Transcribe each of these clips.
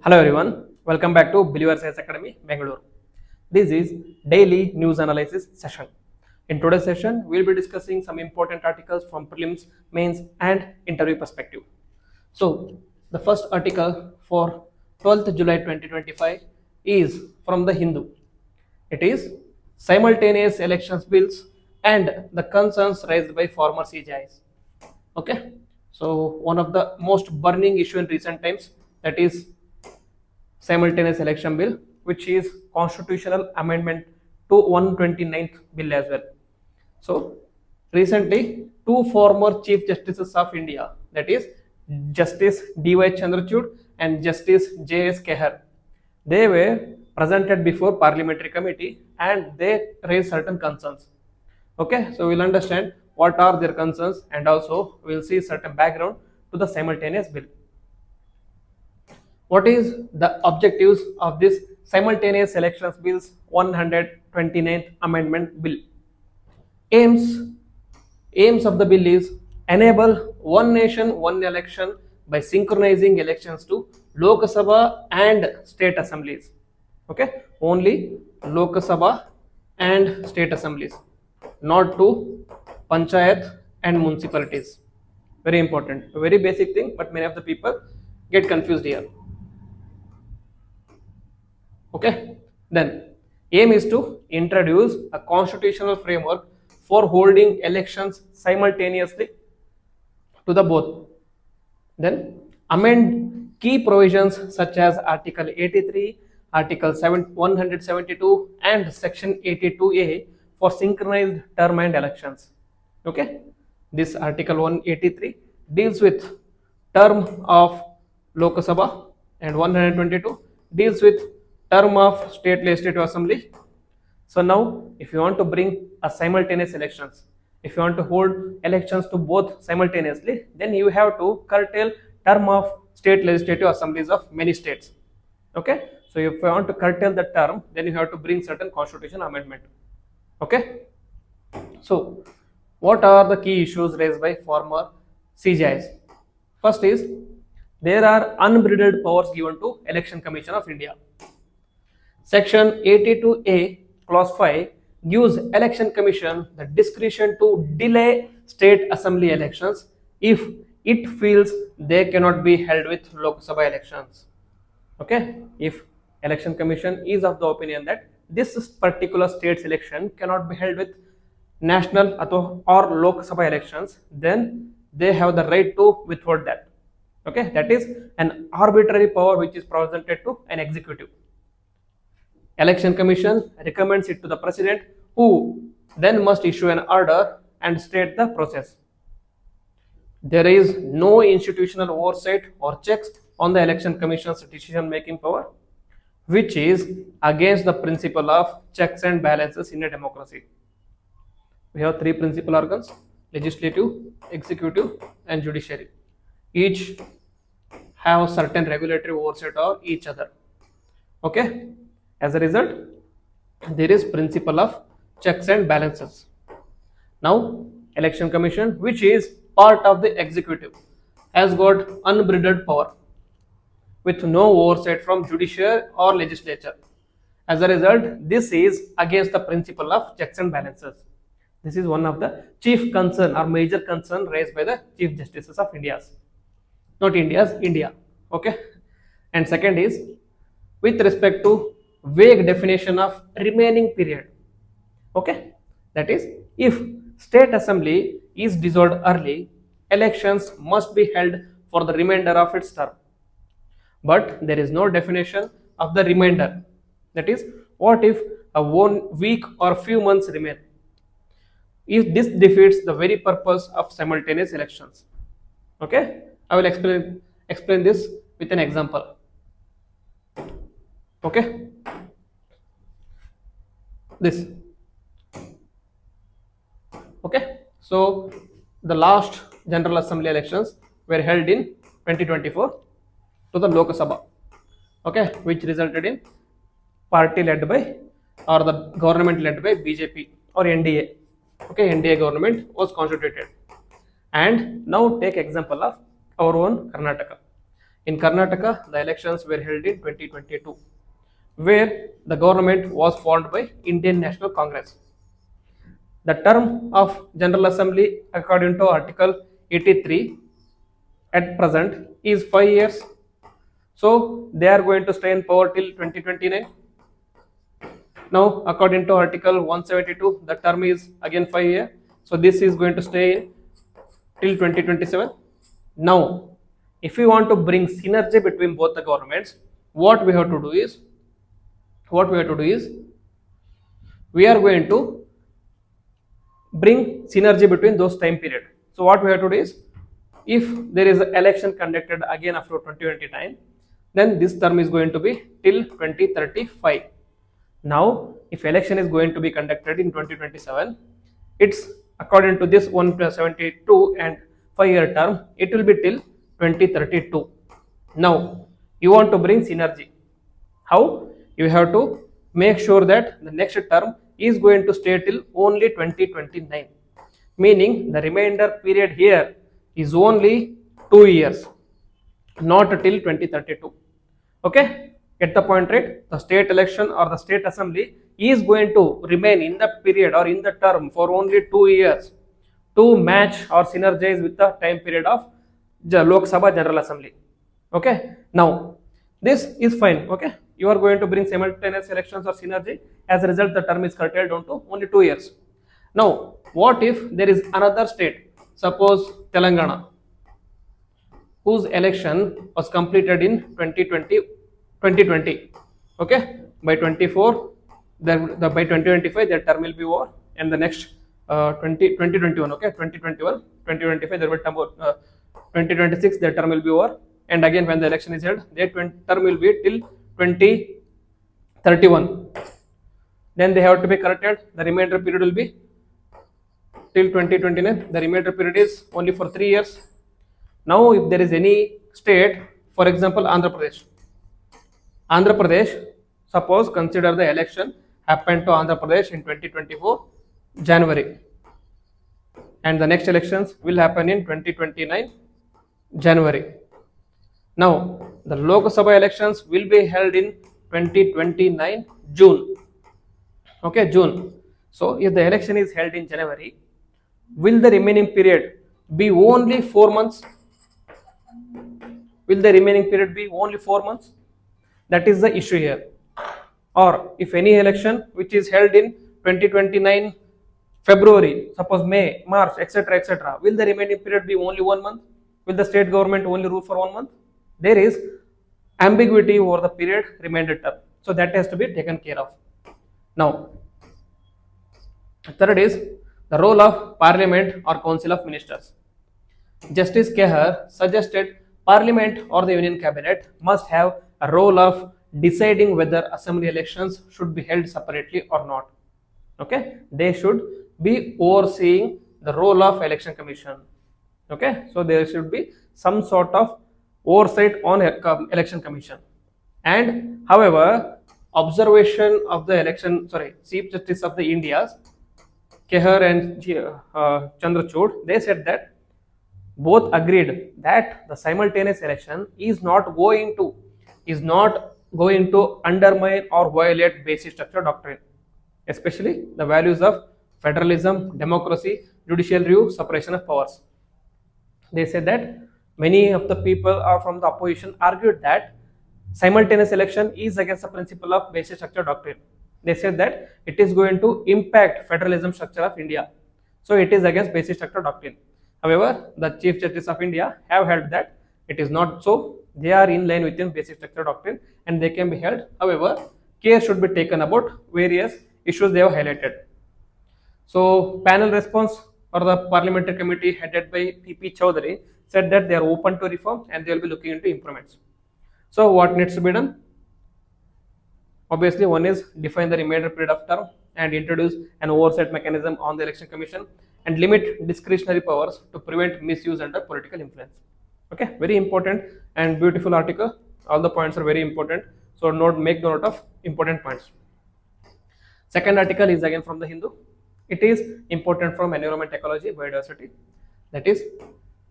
Hello everyone, welcome back to Believer Science Academy, Bangalore. This is daily news analysis session. In today's session, we'll be discussing some important articles from prelims, mains and interview perspective. So, the first article for 12th July 2025 is from the Hindu. It is simultaneous elections bills and the concerns raised by former CJIs. Okay, so one of the most burning issue in recent times, that is simultaneous election bill, which is constitutional amendment to 129th bill as well. So recently, two former chief justices of India, that is Justice D.Y. Chandrachud and Justice J.S. Kehar, they were presented before parliamentary committee and they raised certain concerns. Okay, so we'll understand what are their concerns and also we'll see certain background to the simultaneous bill. What is the objectives of this simultaneous elections bills 129th amendment bill? Aims of the bill is enable one nation one election by synchronizing elections to Lok Sabha and state assemblies. Okay, only Lok Sabha and state assemblies, not to panchayat and municipalities. Very important, a very basic thing, but many of the people get confused here. Okay, then aim is to introduce a constitutional framework for holding elections simultaneously to the both. Then amend key provisions such as Article 83, Article 172 and Section 82A for synchronized term and elections. Okay, this Article 183 deals with term of Lok Sabha and 122 deals with term of state legislative assembly. So now if you want to bring a simultaneous elections, if you want to hold elections to both simultaneously, then you have to curtail term of state legislative assemblies of many states. Okay, so if you want to curtail the term, then you have to bring certain constitution amendment. Okay, so what are the key issues raised by former CJIs? First is there are unbridled powers given to Election Commission of India. Section 82A clause 5 gives Election Commission the discretion to delay state assembly elections if it feels they cannot be held with Lok Sabha elections. Okay, if Election Commission is of the opinion that this particular state's election cannot be held with national or Lok Sabha elections, then they have the right to withhold that. Okay, that is an arbitrary power which is presented to an executive. Election Commission recommends it to the President, who then must issue an order and state the process. There is no institutional oversight or checks on the Election Commission's decision-making power, which is against the principle of checks and balances in a democracy. We have three principal organs: legislative, executive and judiciary. Each have certain regulatory oversight of each other. Okay, as a result, there is principle of checks and balances. Now, Election Commission, which is part of the executive, has got unbridled power with no oversight from judiciary or legislature. As a result, this is against the principle of checks and balances. This is one of the chief concern or major concern raised by the Chief Justices of India's, not India's, India. Okay, and second is with respect to vague definition of remaining period. Okay, that is, if state assembly is dissolved early, elections must be held for the remainder of its term. But there is no definition of the remainder. That is, what if a 1 week or few months remain? If this defeats the very purpose of simultaneous elections. Okay, I will explain this with an example. Okay, this. Okay, so the last General Assembly elections were held in 2024 to the Lok Sabha. Okay, which resulted in party led by or the government led by BJP or NDA. Okay, NDA government was constituted. And now take example of our own Karnataka. In Karnataka, the elections were held in 2022, where the government was formed by Indian National Congress. The term of General Assembly, according to Article 83, at present is 5 years. So they are going to stay in power till 2029. Now, according to Article 172, the term is again 5 years. So this is going to stay in till 2027. Now, if we want to bring synergy between both the governments, what we have to do is we are going to bring synergy between those time period. So what we have to do is, if there is an election conducted again after 2029, then this term is going to be till 2035. Now, if election is going to be conducted in 2027, it's according to this 1 plus 72 and 5-year term, it will be till 2032. Now, you want to bring synergy. How? You have to make sure that the next term is going to stay till only 2029. Meaning the remainder period here is only 2 years, not till 2032. Okay? Get the point, right? The state election or the state assembly is going to remain in the period or in the term for only 2 years to match or synergize with the time period of the Lok Sabha General Assembly. Okay? Now, this is fine. Okay? You are going to bring simultaneous elections or synergy. As a result, the term is curtailed down to only 2 years. Now, what if there is another state, suppose Telangana, whose election was completed in 2020. Okay, by 24, by 2025 their term will be over, and the next 2021, okay, 2021, 2025 there will term 2026 their term will be over, and again when the election is held, their term will be till 2031. Then they have to be curtailed. The remainder period will be till 2029. The remainder period is only for 3 years. Now, if there is any state, for example, Andhra Pradesh, suppose consider the election happened to Andhra Pradesh in 2024 January, and the next elections will happen in 2029 January. Now, the Lok Sabha elections will be held in 2029 June. Okay, June. So, if the election is held in January, will the remaining period be only 4 months? Will the remaining period be only 4 months? That is the issue here. Or if any election which is held in 2029 February, suppose May, March, etc., will the remaining period be only 1 month? Will the state government only rule for 1 month? There is ambiguity over the period remainder term. So that has to be taken care of. Now, third is the role of Parliament or Council of Ministers. Justice Kehar suggested Parliament or the Union Cabinet must have a role of deciding whether assembly elections should be held separately or not. Okay, they should be overseeing the role of election commission. Okay, so there should be some sort of oversight on election commission. And however, observation of the Chief Justice of the India's Kehar and Chandrachud, they said that both agreed that the simultaneous election is not going to undermine or violate basic structure doctrine, especially the values of federalism, democracy, judicial review, separation of powers. They said that many of the people from the opposition argued that simultaneous election is against the principle of basic structure doctrine. They said that it is going to impact federalism structure of India. So it is against basic structure doctrine. However, the Chief Justice of India have held that it is not so. They are in line within basic structure doctrine and they can be held. However, care should be taken about various issues they have highlighted. So, panel response for the parliamentary committee headed by P.P. Chowdhury said that they are open to reform and they will be looking into improvements. So, what needs to be done? Obviously, one is define the remainder period of term and introduce an oversight mechanism on the election commission and limit discretionary powers to prevent misuse under political influence. Okay, very important and beautiful article. All the points are very important. So make note of important points. Second article is again from the Hindu. It is important from environment, ecology, biodiversity. That is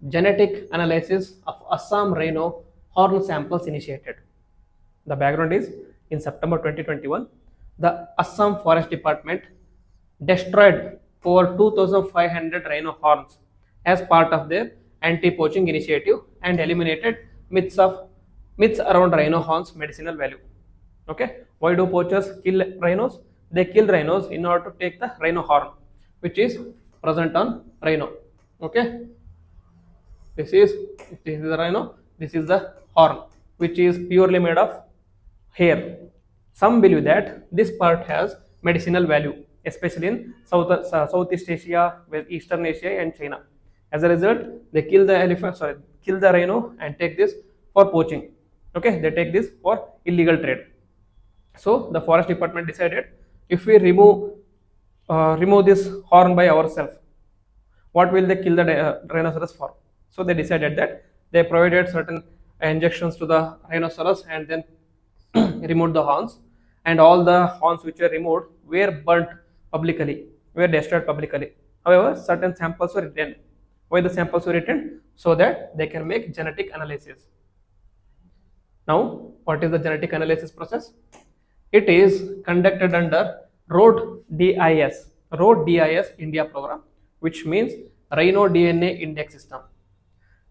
genetic analysis of Assam rhino horn samples initiated. The background is in September 2021, the Assam Forest Department destroyed over 2,500 rhino horns as part of their anti-poaching initiative and eliminated myths around rhino horns medicinal value. Okay, why do poachers kill rhinos? They kill rhinos in order to take the rhino horn, which is present on rhino. Okay, this is the rhino. This is the horn, which is purely made of hair. Some believe that this part has medicinal value, especially in Southeast Asia, Eastern Asia, and China. As a result, they kill the kill the rhino and take this for poaching. Okay, they take this for illegal trade. So the forest department decided, if we remove this horn by ourselves, what will they kill the rhinoceros for? So they decided that they provided certain injections to the rhinoceros and then removed the horns, and all the horns which were removed were burnt publicly, were destroyed publicly. However, certain samples were retained. Why the samples were retained? So that they can make genetic analysis. Now, what is the genetic analysis process? It is conducted under ROAD-DIS India program, which means Rhino DNA Index System.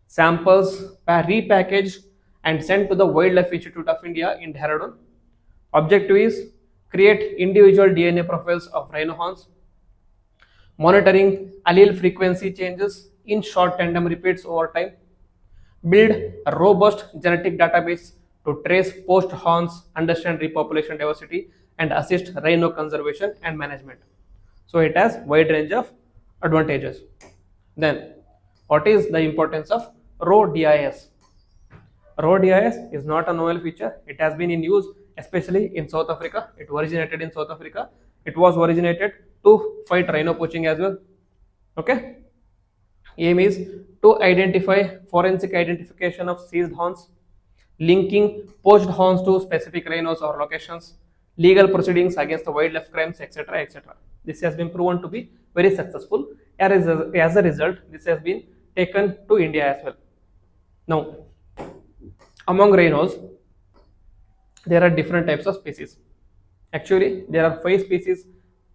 Samples are repackaged and sent to the Wildlife Institute of India in Dehradun. Objective is create individual DNA profiles of rhino horns, monitoring allele frequency changes in short tandem repeats over time, build a robust genetic database to trace poached horns, understand repopulation diversity, and assist rhino conservation and management. So it has wide range of advantages. Then, what is the importance of ROAD-DIS? ROAD-DIS is not a novel feature. It has been in use especially in South Africa. It originated in South Africa. It was originated to fight rhino poaching as well. Okay. Aim is to identify forensic identification of seized horns, linking poached horns to specific rhinos or locations, legal proceedings against the wildlife crimes, etc., etc. This has been proven to be very successful. As a result, this has been taken to India as well. Now, among rhinos, there are different types of species. Actually, there are 5 species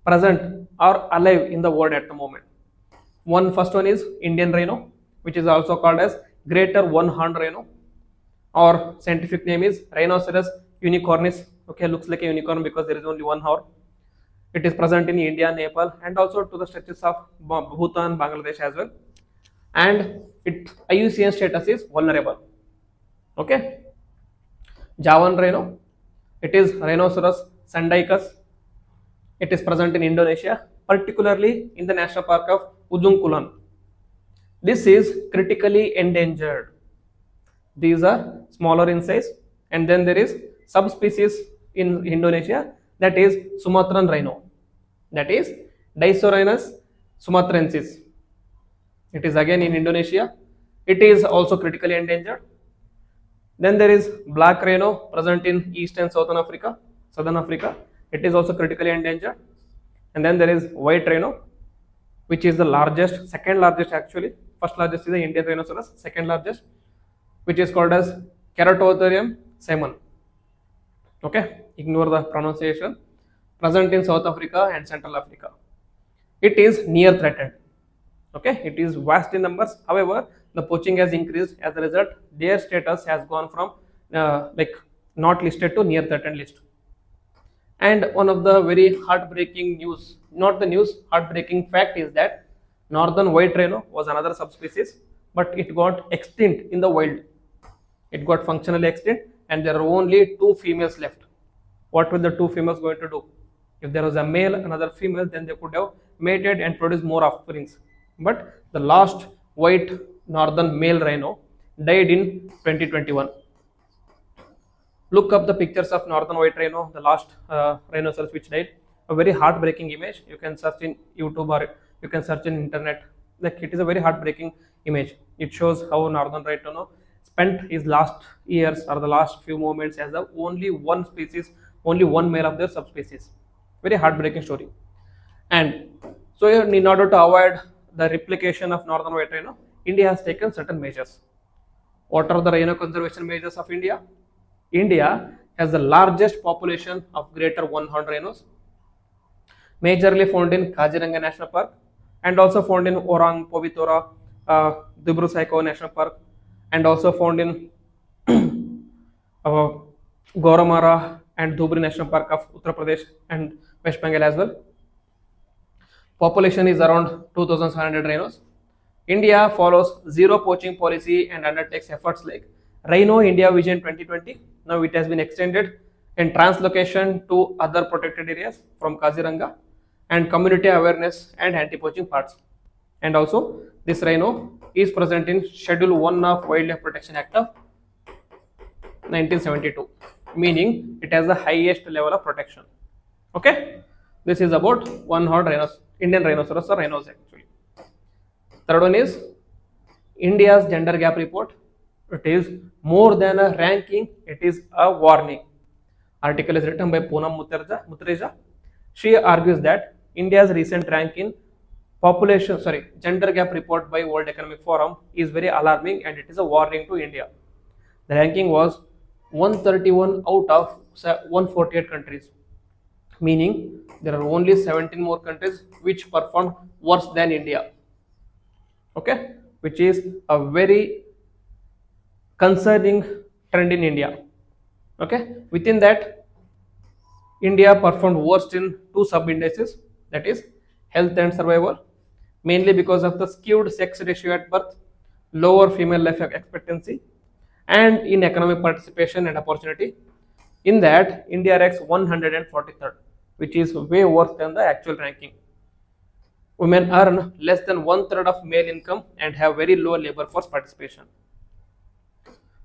present or alive in the world at the moment. First one is Indian rhino, which is also called as greater one-horned rhino, or scientific name is Rhinoceros unicornis. Okay, looks like a unicorn because there is only one horn. It is present in India, Nepal, and also to the stretches of Bhutan, Bangladesh as well. And its IUCN status is vulnerable. Okay. Javan rhino, it is Rhinoceros sandaicus. It is present in Indonesia, particularly in the national park of Ujung Kulon. This is critically endangered. These are smaller in size, and then there is subspecies in Indonesia, that is Sumatran rhino, that is Disorhinus sumatrensis. It is again in Indonesia. It is also critically endangered. Then there is black rhino present in East and Southern Africa. It is also critically endangered. And then there is white rhino, which is the largest, second largest actually. First largest is the Indian rhinoceros, second largest, which is called as Keratotherium simon. Okay, ignore the pronunciation. Present in South Africa and Central Africa. It is near threatened. Okay, it is vast in numbers. However, the poaching has increased. As a result, their status has gone from not listed to near threatened list. And one of the very heartbreaking news, not the news, heartbreaking fact is that northern white rhino was another subspecies, but it got extinct in the wild. It got functionally extinct, and there are only 2 females left. What will the 2 females going to do? If there was a male, another female, then they could have mated and produced more offsprings. But the last white northern male rhino died in 2021. Look up the pictures of northern white rhino, the last rhinoceros which died. A very heartbreaking image. You can search in YouTube or you can search in internet. Like, it is a very heartbreaking image. It shows how northern white rhino spent his last years or the last few moments as the only one species, only one male of their subspecies. Very heartbreaking story. And so, in order to avoid the replication of northern white rhino, India has taken certain measures. What are the rhino conservation measures of India? India has the largest population of greater one horned rhinos, majorly found in Kaziranga National Park and also found in Orang Povitora, Dubru Saiko National Park, and also found in uh, Goramara and Dhubri National Park of Uttar Pradesh and West Bengal as well. Population is around 2,700 rhinos. India follows zero poaching policy and undertakes efforts like Rhino India Vision 2020. Now it has been extended in translocation to other protected areas from Kaziranga and community awareness and anti-poaching parts. And also this rhino is present in Schedule 1 of Wildlife Protection Act of 1972, meaning it has the highest level of protection. Okay, this is about one horned rhinos, Indian rhinoceros or rhinos actually. Third one is India's gender gap report. It is more than a ranking, it is a warning. Article is written by Poonam Mutreja. She argues that India's recent ranking gender gap report by World Economic Forum is very alarming and it is a warning to India. The ranking was 131 out of 148 countries, meaning there are only 17 more countries which performed worse than India. Okay, which is a very concerning trend in India. Okay, within that, India performed worst in two sub indices, that is health and survival, mainly because of the skewed sex ratio at birth, lower female life expectancy, and in economic participation and opportunity. In that, India ranks 143rd, which is way worse than the actual ranking. Women earn less than one third of male income and have very low labor force participation.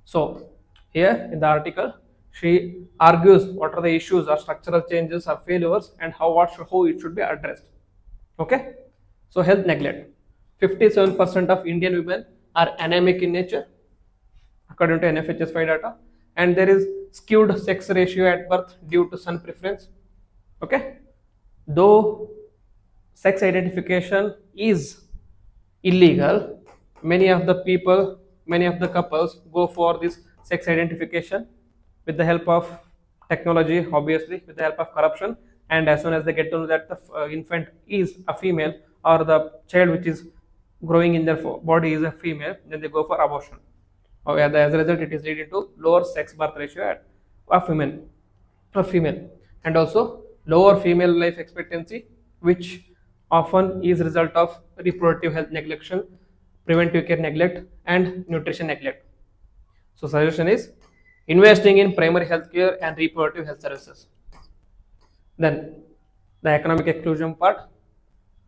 So, here in the article, she argues what are the issues or structural changes or failures and how it should be addressed. Okay, so health neglect. 57% of Indian women are anemic in nature, according to NFHS 5 data, and there is skewed sex ratio at birth due to sun preference. Okay, though sex identification is illegal, many of the couples go for this sex identification with the help of technology, obviously with the help of corruption, and as soon as they get to know that the infant is a female or the child which is growing in their body is a female, then they go for abortion. As a result, it is leading to lower sex birth ratio of women or female, and also lower female life expectancy, which often is result of reproductive health neglection, preventive care neglect, and nutrition neglect. So suggestion is investing in primary health care and reproductive health services. Then the economic exclusion part.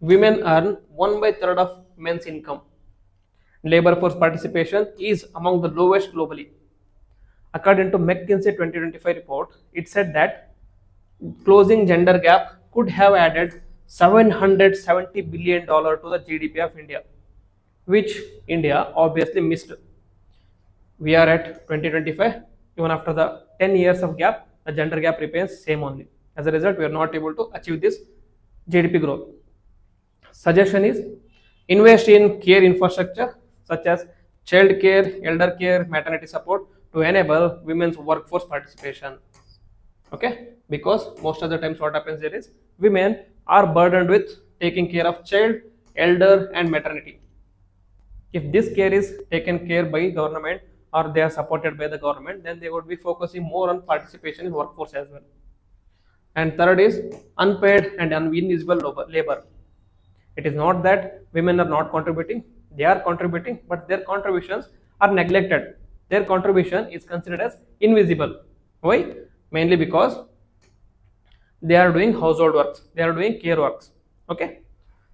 Women earn 1/3 of men's income. Labor force participation is among the lowest globally. According to McKinsey 2025 report, it said that closing gender gap could have added $770 billion to the GDP of India, which India obviously missed. We are at 2025, even after the 10 years of gap, the gender gap remains same only. As a result, we are not able to achieve this GDP growth. Suggestion is invest in care infrastructure such as child care, elder care, maternity support to enable women's workforce participation. Okay, because most of the times what happens there is women are burdened with taking care of child, elder, and maternity. If this care is taken care by government or they are supported by the government, then they would be focusing more on participation in workforce as well. And third is unpaid and invisible labor. It is not that women are not contributing, they are contributing, but their contributions are neglected. Their contribution is considered as invisible. Why? Mainly because they are doing household works, they are doing care works. Okay,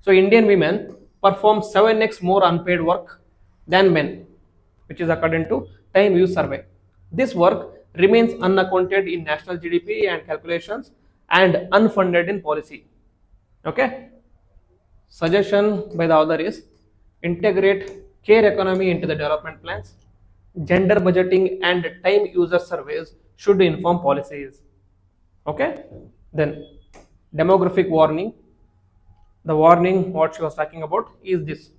so Indian women perform 7x more unpaid work than men, which is according to Time Use Survey. This work remains unaccounted in national GDP and calculations and unfunded in policy. Okay, suggestion by the author is integrate care economy into the development plans. Gender budgeting and time user surveys should inform policies. Okay, then demographic warning. The warning what she was talking about is this: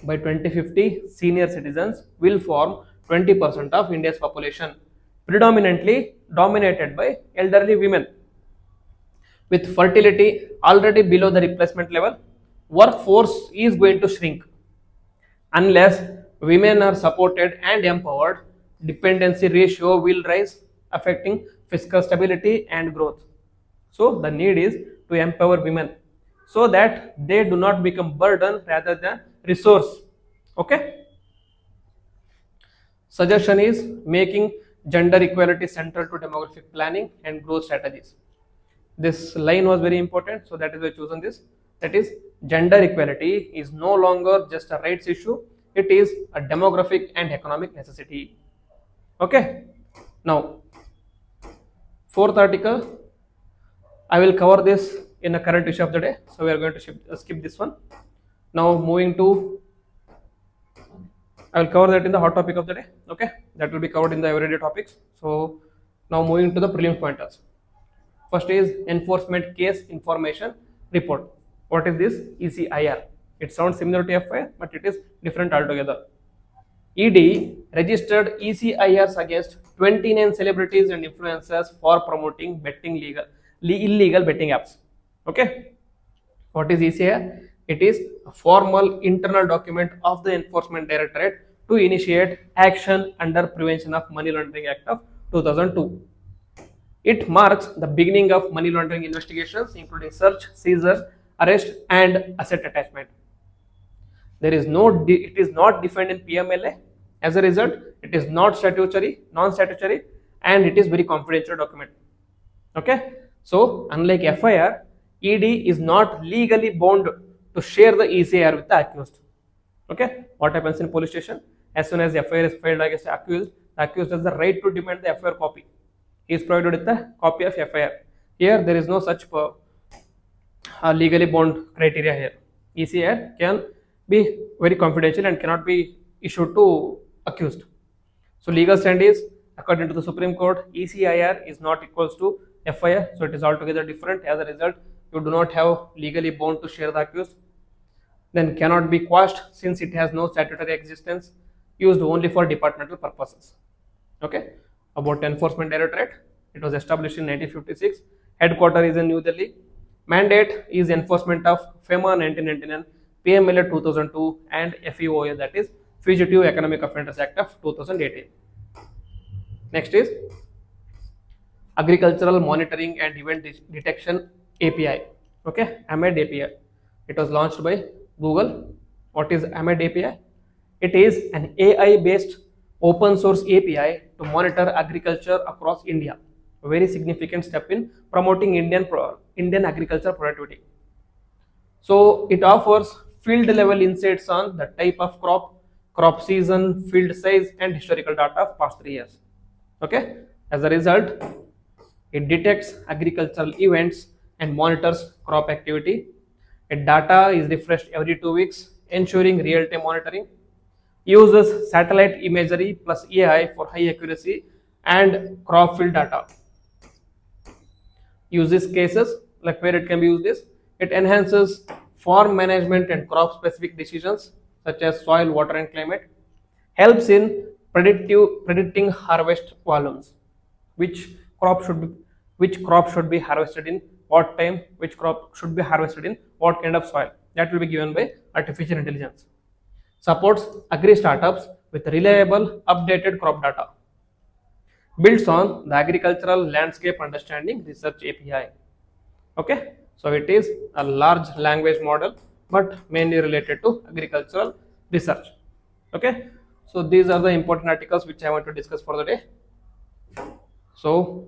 by 2050, senior citizens will form 20% of India's population, predominantly dominated by elderly women. With fertility already below the replacement level, workforce is going to shrink. Unless women are supported and empowered, dependency ratio will rise, affecting fiscal stability and growth. So the need is to empower women so that they do not become burden rather than resource. Okay. Suggestion is making gender equality central to demographic planning and growth strategies. This line was very important, so that is why I chosen this. That is, gender equality is no longer just a rights issue, it is a demographic and economic necessity. Okay. Now, fourth article, I will cover this in a current issue of the day, so we are going to skip this one. Now moving to, I will cover that in the hot topic of the day. Okay, that will be covered in the everyday topics. So now moving to the prelims pointers. First is enforcement case information report. What is this? ECIR. It sounds similar to FIR, but it is different altogether. ED registered ECIRs against 29 celebrities and influencers for promoting illegal betting apps. Okay. What is ECIR? It is a formal internal document of the Enforcement Directorate to initiate action under Prevention of Money Laundering Act of 2002. It marks the beginning of money laundering investigations, including search, seizure, arrest, and asset attachment. It is not defined in PMLA. As a result, it is not non-statutory, and it is very confidential document. Okay. So unlike FIR, ED is not legally bound to share the ECIR with the accused. Okay. What happens in police station? As soon as the FIR is filed against the accused has the right to demand the FIR copy. He is provided with a copy of FIR. Here there is no such legally bound criteria here. ECIR can be very confidential and cannot be issued to accused. So legal stand is, according to the Supreme Court, ECIR is not equals to FIR, so it is altogether different. As a result, you do not have legally bound to share the accused. Then cannot be quashed since it has no statutory existence, used only for departmental purposes. Okay. About Enforcement Directorate, it was established in 1956. Headquarters is in New Delhi. Mandate is enforcement of FEMA 1999, PMLA 2002, and FEOA, that is Fugitive Economic Offenders Act of 2018. Next is Agricultural Monitoring and Event Detection API. Okay, AMED API. It was launched by Google. What is AMED API? It is an AI-based open source API to monitor agriculture across India. A very significant step in promoting Indian agriculture productivity. So it offers field level insights on the type of crop season, field size, and historical data of past 3 years. Okay. As a result, it detects agricultural events and monitors crop activity. Its data is refreshed every 2 weeks, ensuring real-time monitoring. Uses satellite imagery plus AI for high accuracy and crop field data. Uses cases like where it can be used is, it enhances farm management and crop specific decisions such as soil, water, and climate. Helps in predicting harvest volumes, which crop should be harvested in what time, which crop should be harvested in what kind of soil. That will be given by artificial intelligence. Supports agri startups with reliable updated crop data. Builds on the agricultural landscape understanding research API. Okay, so it is a large language model but mainly related to agricultural research. Okay, so these are the important articles which I want to discuss for the day. So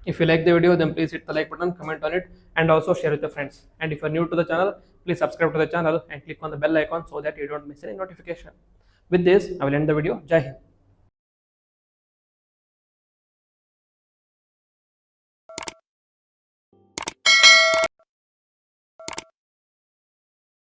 if you like the video, then please hit the like button, comment on it, and also share with your friends. And if you are new to the channel, please subscribe to the channel and click on the bell icon so that you don't miss any notification. With this, I will end the video. Jai Hind.